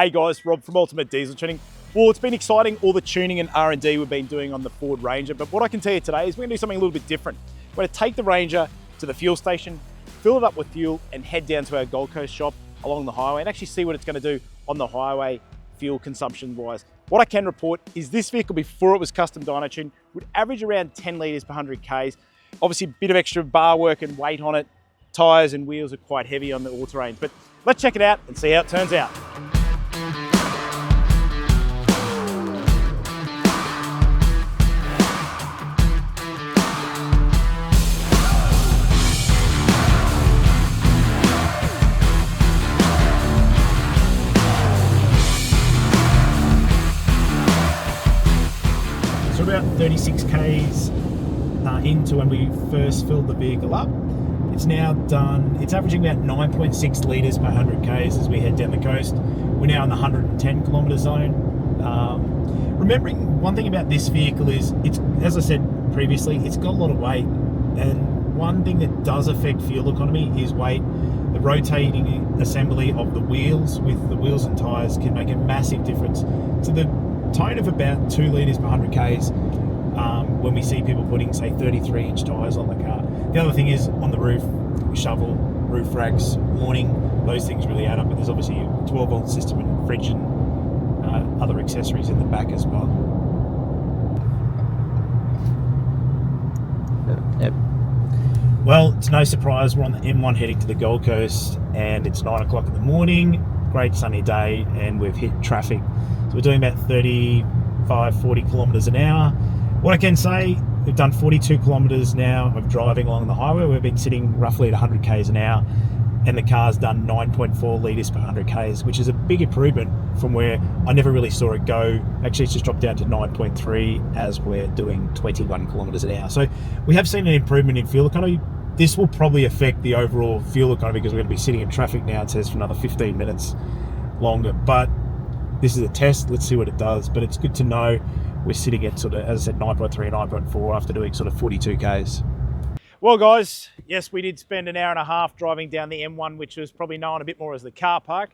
Hey guys, Rob from Ultimate Diesel Tuning. Well, it's been exciting, all the tuning and R&D we've been doing on the Ford Ranger, but what I can tell you today is we're gonna do something a little bit different. We're gonna take the Ranger to the fuel station, fill it up with fuel, and head down to our Gold Coast shop along the highway and actually see what it's gonna do on the highway fuel consumption wise. What I can report is this vehicle, before it was custom dyno tuned, would average around 10 litres per 100 Ks. Obviously a bit of extra bar work and weight on it. Tyres and wheels are quite heavy on the all-terrains, but let's check it out and see how it turns out. So about 36 Ks into when we first filled the vehicle up. It's now done, it's averaging about 9.6 litres per 100 Ks as we head down the coast. We're now in the 110 kilometre zone. Remembering one thing about this vehicle is, it's, as I said previously, it's got a lot of weight. And one thing that does affect fuel economy is weight. The rotating assembly of the wheels with the wheels and tyres can make a massive difference to the tone of about 2 litres per 100 Ks. When we see people putting, say, 33-inch tyres on the car. The other thing is on the roof, shovel, roof racks, warning, those things really add up. But there's obviously a 12-volt system and fridge and other accessories in the back as well. Yep. Well, it's no surprise we're on the M1 heading to the Gold Coast, and it's 9 o'clock in the morning, great sunny day, and we've hit traffic. So we're doing about 35, 40 kilometres an hour. What I can say, we've done 42 kilometres now of driving along the highway. We've been sitting roughly at 100 Ks an hour, and the car's done 9.4 litres per 100 Ks, which is a big improvement from where I never really saw it go. Actually, it's just dropped down to 9.3 as we're doing 21 kilometres an hour. So we have seen an improvement in fuel economy. This will probably affect the overall fuel economy because we're going to be sitting in traffic now, it says, for another 15 minutes longer. But this is a test. Let's see what it does. But it's good to know we're sitting at sort of, as I said, 9.3, 9.4 after doing sort of 42 Ks. Well, guys, yes, we did spend an hour and a half driving down the M1, which was probably known a bit more as the car park.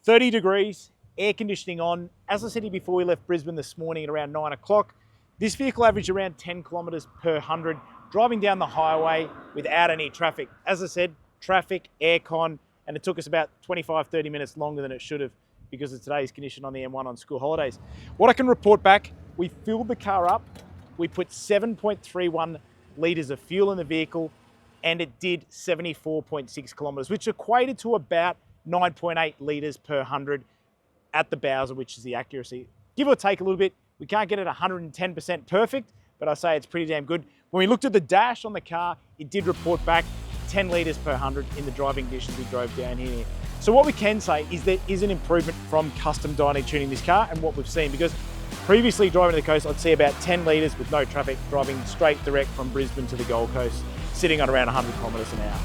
30 degrees, air conditioning on. As I said to you before, we left Brisbane this morning at around 9 o'clock. This vehicle averaged around 10 kilometres per 100, driving down the highway without any traffic. As I said, traffic, aircon, and it took us about 25, 30 minutes longer than it should have because of today's condition on the M1 on school holidays. What I can report back, we filled the car up, we put 7.31 litres of fuel in the vehicle, and it did 74.6 kilometres, which equated to about 9.8 litres per 100 at the Bowser, which is the accuracy. Give or take a little bit, we can't get it 110% perfect, but I say it's pretty damn good. When we looked at the dash on the car, it did report back 10 litres per 100 in the driving conditions we drove down here. So what we can say is there is an improvement from custom dyno tuning this car and what we've seen, because previously driving to the coast, I'd see about 10 litres with no traffic, driving straight direct from Brisbane to the Gold Coast, sitting on around 100 kilometres an hour.